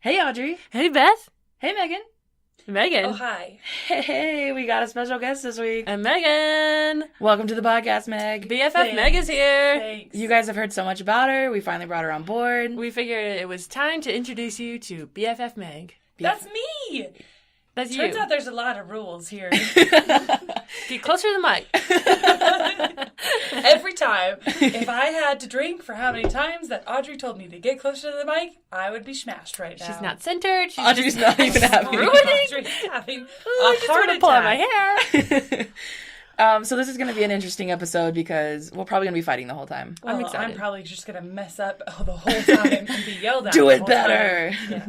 Hey, Audrey. Hey, Beth. Hey, Megan. Megan. Oh, hi. Hey, we got a special guest this week. And Megan. Welcome to the podcast, Meg. BFF Thanks. Meg is here. Thanks. You guys have heard so much about her. We finally brought her on board. We figured it was time to introduce you to BFF Meg. That's me. That's Turns you. out there's a lot of rules here. Get closer to the mic. Every time, if I had to drink for how many times that Audrey told me to get closer to the mic, I would be smashed right now. She's not centered. She's Audrey's not even happy. Audrey's having I a just heart want to pull out my attack. hair. So this is going to be an interesting episode because we're probably going to be fighting the whole time. Well, I'm excited. I'm probably just going to mess up the whole time and be yelled at. Do the it whole better. time. Yeah.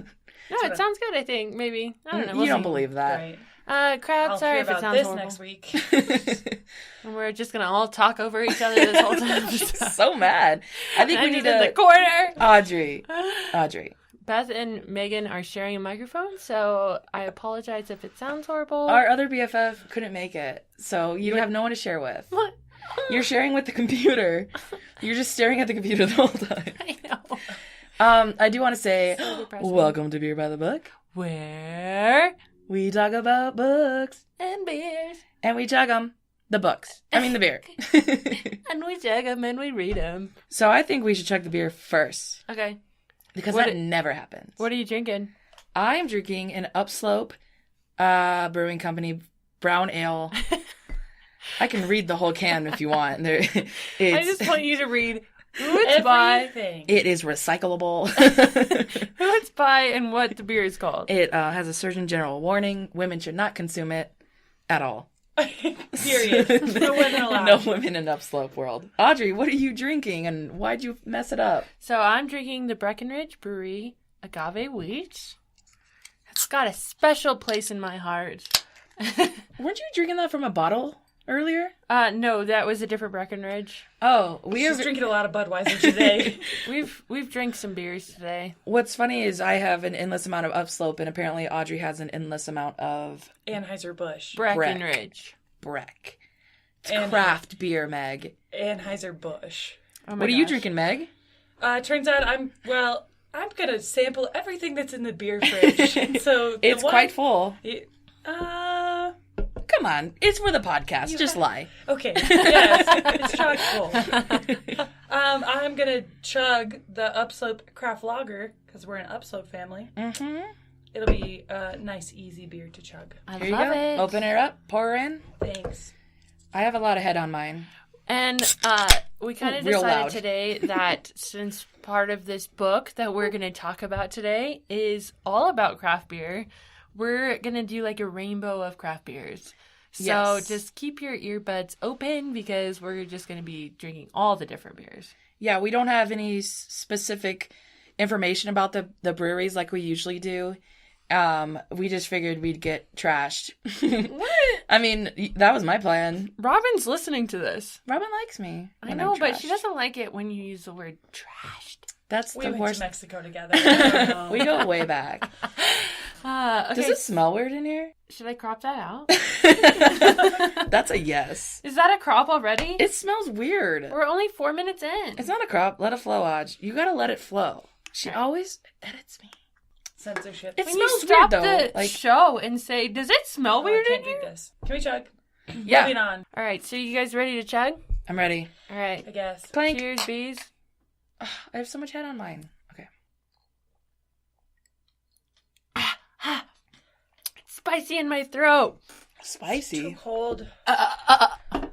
No, it sounds good, I think. Maybe. I don't know. You We'll don't see. believe that. Right. Crowd, I'll sorry hear if it about sounds this horrible. next week. And we're just going to all talk over each other this whole time. So mad. I think we I'm need just in the to... corner. Audrey. Beth and Megan are sharing a microphone, so I apologize if it sounds horrible. Our other BFF couldn't make it, so you have no one to share with. What? You're sharing with the computer. You're just staring at the computer the whole time. I know. I do want to say, So depressing. welcome to Beer by the Book. Where? We talk about books, And beers. and we chug them. The books. I mean the beer. And we chug them and we read them. So I think we should chug the beer first, Okay. because What that it- never happens. What are you drinking? I am drinking an Upslope Brewing Company brown ale. I can read the whole can if you want. I just want you to read who it's by, Everything. It is recyclable. who it's by, and what the beer is called. It has a Surgeon General warning. Women should not consume it at all. Period. No women allowed. No women in Upslope world. Audrey, what are you drinking and why'd you mess it up? So I'm drinking the Breckenridge Brewery Agave Wheat. It's got a special place in my heart. Weren't you drinking that from a bottle earlier? No, that was a different Breckenridge. Oh, we She's have. drinking a lot of Budweiser today. We've drank some beers today. What's funny is I have an endless amount of Upslope, and apparently Audrey has an endless amount of Anheuser-Busch. Breckenridge. Breck. It's And- craft beer, Meg. Anheuser-Busch. Oh my What are you gosh. drinking, Meg? Turns out I'm going to sample everything that's in the beer fridge. So the It's one- quite full. Uh, Come on, it's for the podcast. Just lie. okay. Yes, it's chock full. I'm going to chug the Upslope Craft Lager because we're an Upslope family. Mm-hmm. It'll be a nice, easy beer to chug. I Here you love go. it. Open her up. Pour her in. Thanks. I have a lot of head on mine. And we kind of Real decided loud. today that since part of this book that we're going to talk about today is all about craft beer, we're going to do like a rainbow of craft beers. So Yes. just keep your earbuds open because we're just going to be drinking all the different beers. Yeah, we don't have any specific information about the breweries like we usually do. We just figured we'd get trashed. What? I mean, that was my plan. Robin's listening to this. Robin likes me. I when know, I'm but she trashed. doesn't like it when you use the word trashed. That's We the went worst. to Mexico together. I don't know. We go way back. Okay, Does it smell weird in here? should I crop that out? That's a yes. Is that a crop already? It smells weird. We're only 4 minutes in. It's not a crop. Let it flow, Aj. You gotta let it flow. She Okay. always edits me. Censorship. It When you smells stop weird, though. the Like, show and say, does it smell Oh, I weird in can't do here? this. Can we chug? yeah, Moving on, All right, so you guys ready to chug? I'm ready. All right. I guess. Clank. Cheers, bees. Ugh, I have so much head on mine. Okay. It's spicy in my throat. Spicy. Too cold. I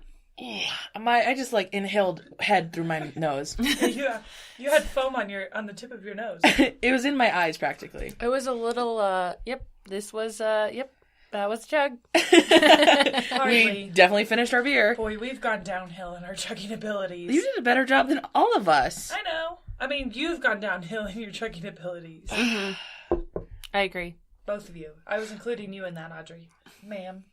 just like inhaled head through my nose. You had foam on the tip of your nose. It was in my eyes practically. It was a little, that was chug. We Hardly. definitely finished our beer. Boy, we've gone downhill in our chugging abilities. You did a better job than all of us. I know. I mean, you've gone downhill in your chugging abilities. I agree. Both of you. I was including you in that, Audrey. Ma'am.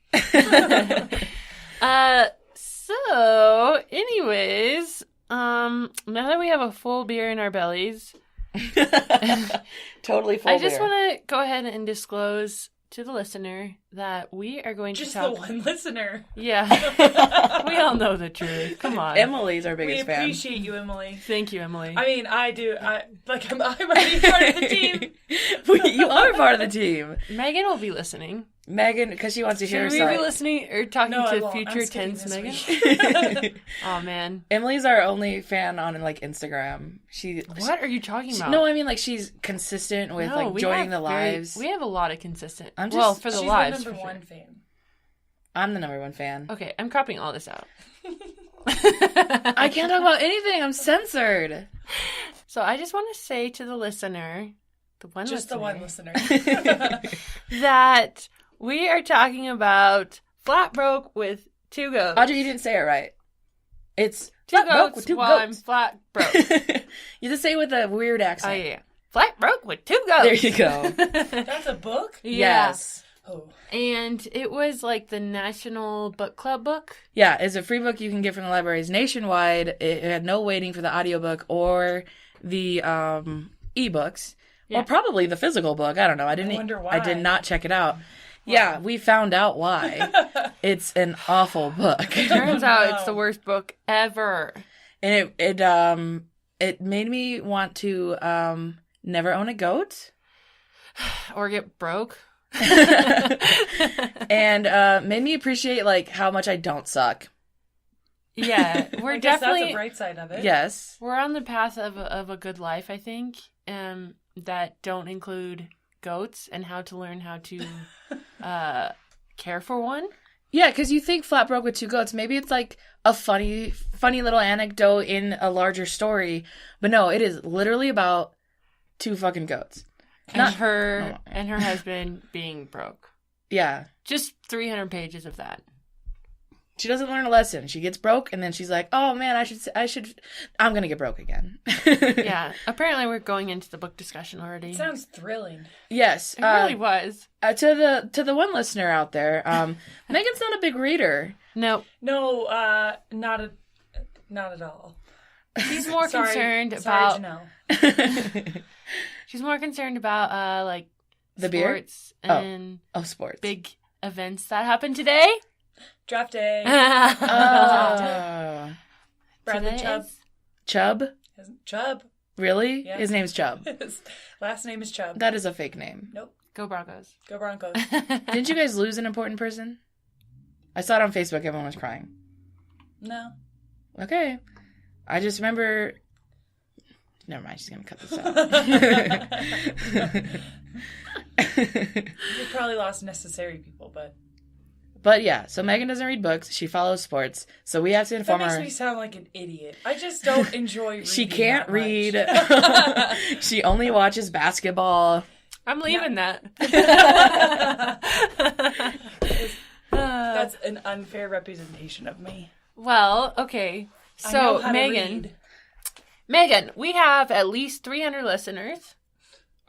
So, anyways, now that we have a full beer in our bellies, Totally full I just beer. want to go ahead and disclose to the listener that we are going Just to the talk. one listener. Yeah, we all know the truth. Come on. Emily's our We biggest fan. appreciate you, Emily. Thank you, Emily. I mean, I do. I'm already part of the team. You are part of the team. Megan will be listening. Megan, because she wants to hear Should her we be side. listening or talking No, I to won't. future I'm skipping tense this Megan? week. Oh, man. Emily's our only fan on like Instagram. What are you talking about? No, I mean like she's consistent with No, like we joining have the lives. we have a lot of consistent. I'm just- well, for the She's lives. the number for one sure. fan. I'm the number one fan. Okay, I'm cropping all this out. I can't talk about anything. I'm censored. So I just want to say to the listener, Just the one listener. that we are talking about Flat Broke with Two Goats. Audrey, you didn't say it right. It's Two Flat Broke Goats with Two while I'm Goats. flat broke. You just say it with a weird Oh, accent. yeah. Flat Broke with Two Goats. There you go. That's a book? Yeah. Yes. Oh. And it was like the National Book Club book. Yeah, it's a free book you can get from the libraries nationwide. It had no waiting for the audiobook or the ebooks. Yeah. Or probably the physical book. I don't know. I wonder why. I did not check it out. Yeah, we found out why. It's an awful book. Turns out it's the worst book ever. And it made me want to never own a goat. Or get broke. And made me appreciate like how much I don't suck. Yeah, we're I guess that's definitely the bright side of it. Yes. we're on the path of a good life, I think. That don't include goats and how to learn how to care for one. Yeah, because you think Flat Broke with Two Goats, maybe it's like a funny little anecdote in a larger story. But no, it is literally about two fucking goats. And her husband being broke. Yeah. Just 300 pages of that. She doesn't learn a lesson. She gets broke, and then she's like, "Oh man, I'm gonna get broke again." Yeah. Apparently, we're going into the book discussion already. It sounds thrilling. Yes. It really was. To the one listener out there, Megan's not a big reader. No, No, not at all. she's more concerned Sorry, about. Janelle. She's more concerned about like The beer? sports and Oh, sports. big events that happened today. Draft day. Oh. Bradley Today Chubb. is- Chubb? Chubb. Really? Yeah. His name's Chubb. His last name is Chubb. That is a fake name. Nope. Go Broncos. Go Broncos. Didn't you guys lose an important person? I saw it on Facebook. Everyone was crying. No. Okay. I just remember. Never mind. She's gonna cut this out. We probably lost necessary people, but But yeah, so Megan doesn't read books. She follows sports. So we have to that inform makes her. me sound like an idiot. I just don't enjoy reading. She can't that much. read. She only watches basketball. I'm leaving that. That's an unfair representation of me. Well, okay. I know So, how to Megan, read. Megan, we have at least 300 listeners.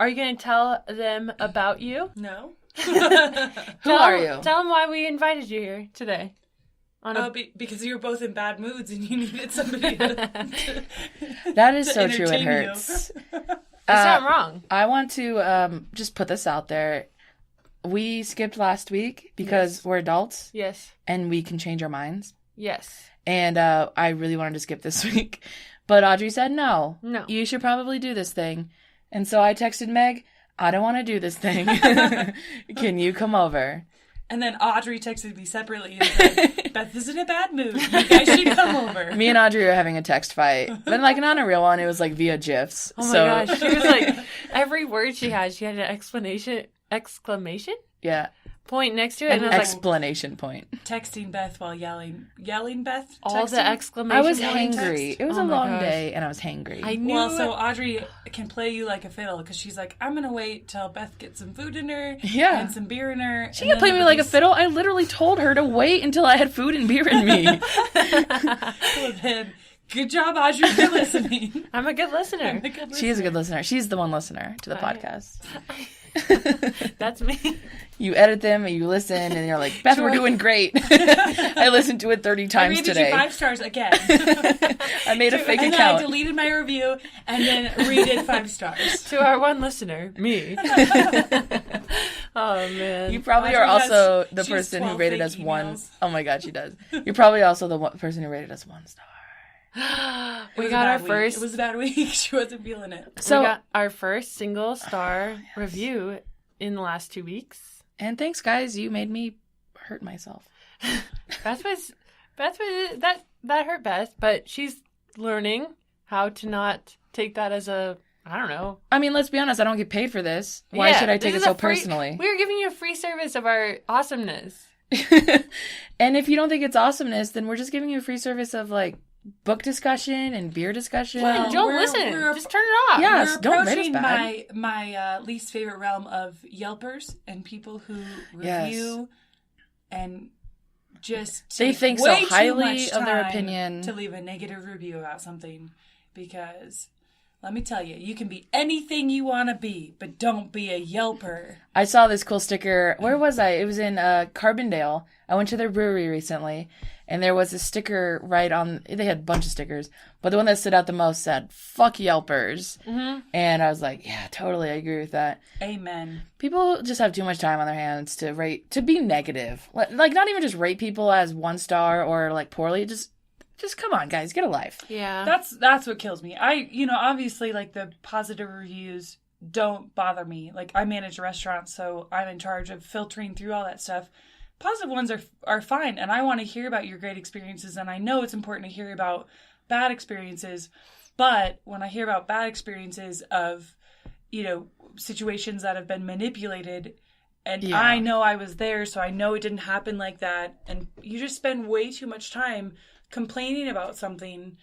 Are you going to tell them about you? No. Who are you? Tell them why we invited you here today. Because you were both in bad moods and you needed somebody to That is to so true. It entertain you. hurts. It's not wrong. I want to just put this out there. We skipped last week because we're adults Yes. and we can change our minds. Yes. And I really wanted to skip this week. But Audrey said, no, No. you should probably do this thing. And so I texted Meg, I don't want to do this thing. Can you come over? And then Audrey texted me separately and said, Beth is in a bad mood. You guys should come over. Me and Audrey were having a text fight. But like not a real one, it was like via GIFs. Oh my gosh. She was like, every word she had an exclamation Yeah. point next to it. An And I was like, explanation point. Texting Beth while yelling. Yelling Beth? all the Texting? exclamation I was points. hangry. It was Oh a my long gosh. day and I was hangry. I knew. Well, so Audrey can play you like a fiddle because she's like, I'm going to wait till Beth gets some food in her Yeah. and some beer in her. She can play me like a fiddle. I literally told her to wait until I had food and beer in me. Well, then, good job, Audrey, for listening. I'm a good listener. She is a good listener. She's the one listener to the podcast. That's me. You edit them and you listen and you're like, Beth, we're doing great. I listened to it 30 I times rated today. you 5 stars again. I made a fake and then I account. deleted my review and then redid 5 stars. To our one listener, me. Oh, man. You probably Audrey are also has- the she has person who 12 rated fake us one. emails. Oh my god, she does. You're probably also the person who rated us 1 star. We was got a our bad week. first. It was a bad week. She wasn't feeling it. So, we got our first single star review in the last 2 weeks. and thanks, guys. You made me hurt myself. Beth was that hurt Beth, but she's learning how to not take that as a, I don't know. I mean, let's be honest. I don't get paid for this. Why should I take it so personally? We're giving you a free service of our awesomeness. And if you don't think it's awesomeness, then we're just giving you a free service of like book discussion and beer discussion. Well, don't listen. Just turn it off. Yeah. We're don't rate us approaching bad. my least favorite realm of Yelpers and people who review and just They take think so way too highly much of their time opinion. to leave a negative review about something, because let me tell you, you can be anything you want to be, but don't be a Yelper. I saw this cool sticker. Where was I? It was in Carbondale. I went to their brewery recently, and there was a sticker right on. They had a bunch of stickers, but the one that stood out the most said "Fuck Yelpers," and I was like, "Yeah, totally, I agree with that." Amen. People just have too much time on their hands to be negative. Like, not even just rate people as 1 star or like poorly. Just come on, guys, get a life. Yeah. That's what kills me. Obviously, like, the positive reviews don't bother me. Like, I manage a restaurant, so I'm in charge of filtering through all that stuff. Positive ones are fine, and I want to hear about your great experiences, and I know it's important to hear about bad experiences, but when I hear about bad experiences of, situations that have been manipulated, and I know I was there, so I know it didn't happen like that, and you just spend way too much time complaining about something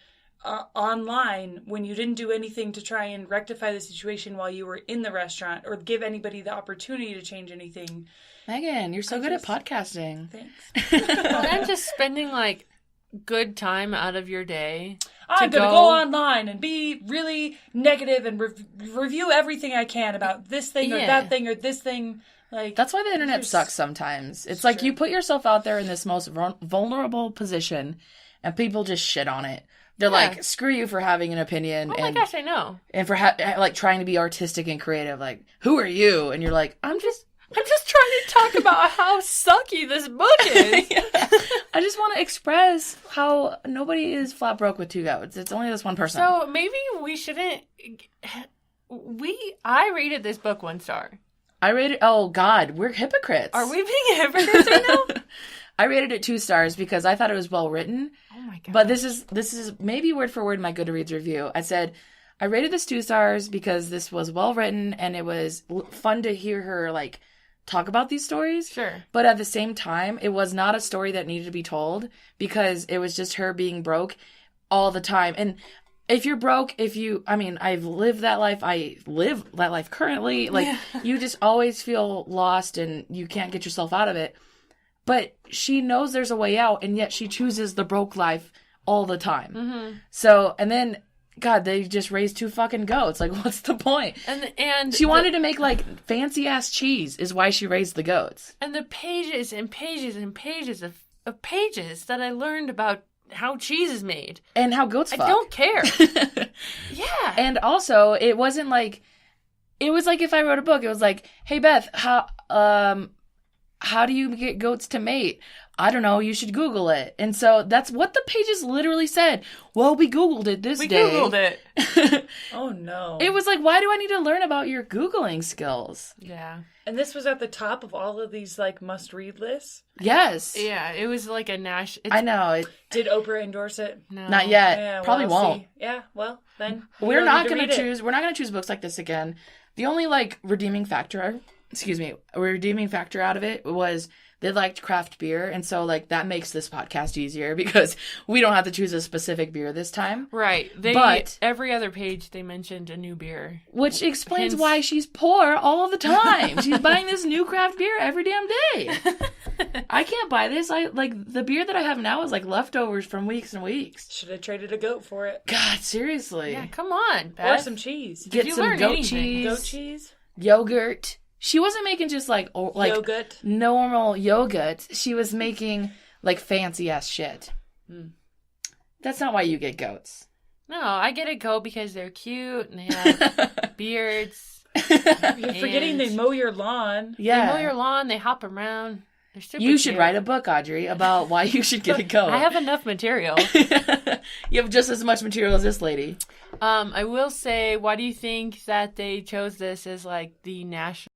online when you didn't do anything to try and rectify the situation while you were in the restaurant or give anybody the opportunity to change anything. Megan, you're so good at podcasting. Thanks. Well, and just spending like good time out of your day. I'm going to go online and be really negative and review everything I can about this thing or that thing or this thing. Like, that's why the internet sucks sometimes. It's like you put yourself out there in this most vulnerable position, and people just shit on it. They're like, screw you for having an opinion. Oh my gosh, I know. And for like trying to be artistic and creative. Like, who are you? And you're like, I'm just trying to talk about how sucky this book is. I just want to express how nobody is flat broke with 2 goats. It's only this one person. So maybe we shouldn't. I rated this book 1 star. I rated. Oh God, we're hypocrites. Are we being hypocrites right now? I rated it 2 stars because I thought it was well written. Oh my god! But this is maybe word for word my Goodreads review. I said I rated this 2 stars because this was well written and it was fun to hear her like talk about these stories. Sure. But at the same time, it was not a story that needed to be told because it was just her being broke all the time. And if you're broke, I've lived that life. I live that life currently. Like, you just always feel lost and you can't get yourself out of it. But she knows there's a way out, and yet she chooses the broke life all the time. Mm-hmm. So, and then, God, they just raised 2 fucking goats. Like, what's the point? And she wanted to make, like, fancy-ass cheese is why she raised the goats. And the pages and pages and pages of pages that I learned about how cheese is made. And how goats fuck. I don't care. Yeah. And also, it wasn't like... It was like if I wrote a book, it was like, hey, Beth, how do you get goats to mate? I don't know. You should Google it. And so that's what the pages literally said. Well, we Googled it this day. We Googled it. Oh, no. It was like, why do I need to learn about your Googling skills? Yeah. And this was at the top of all of these, like, must-read lists? Yes. Yeah, it was like a I know. Did Oprah endorse it? No. Not yet. Yeah, Probably won't. See. Yeah, well, then. We're not going to choose books like this again. The only, like, redeeming factor out of it was they liked craft beer, and so like that makes this podcast easier because we don't have to choose a specific beer this time. Right. But every other page they mentioned a new beer. Which explains why she's poor all of the time. She's buying this new craft beer every damn day. I can't buy this. The beer that I have now is like leftovers from weeks and weeks. Should have traded a goat for it. God, seriously. Yeah, come on, Beth. Or some cheese. Get some goat cheese. Goat cheese? Yogurt. She wasn't making just like yogurt. Normal yogurt. She was making like fancy ass shit. That's not why you get goats. No, I get a goat because they're cute and they have beards. You're forgetting they mow your lawn. Yeah. They mow your lawn, they hop around. They're super You should cute. write a book, Audrey, about why you should get a goat. I have enough material. You have just as much material as this lady. I will say, why do you think that they chose this as like the national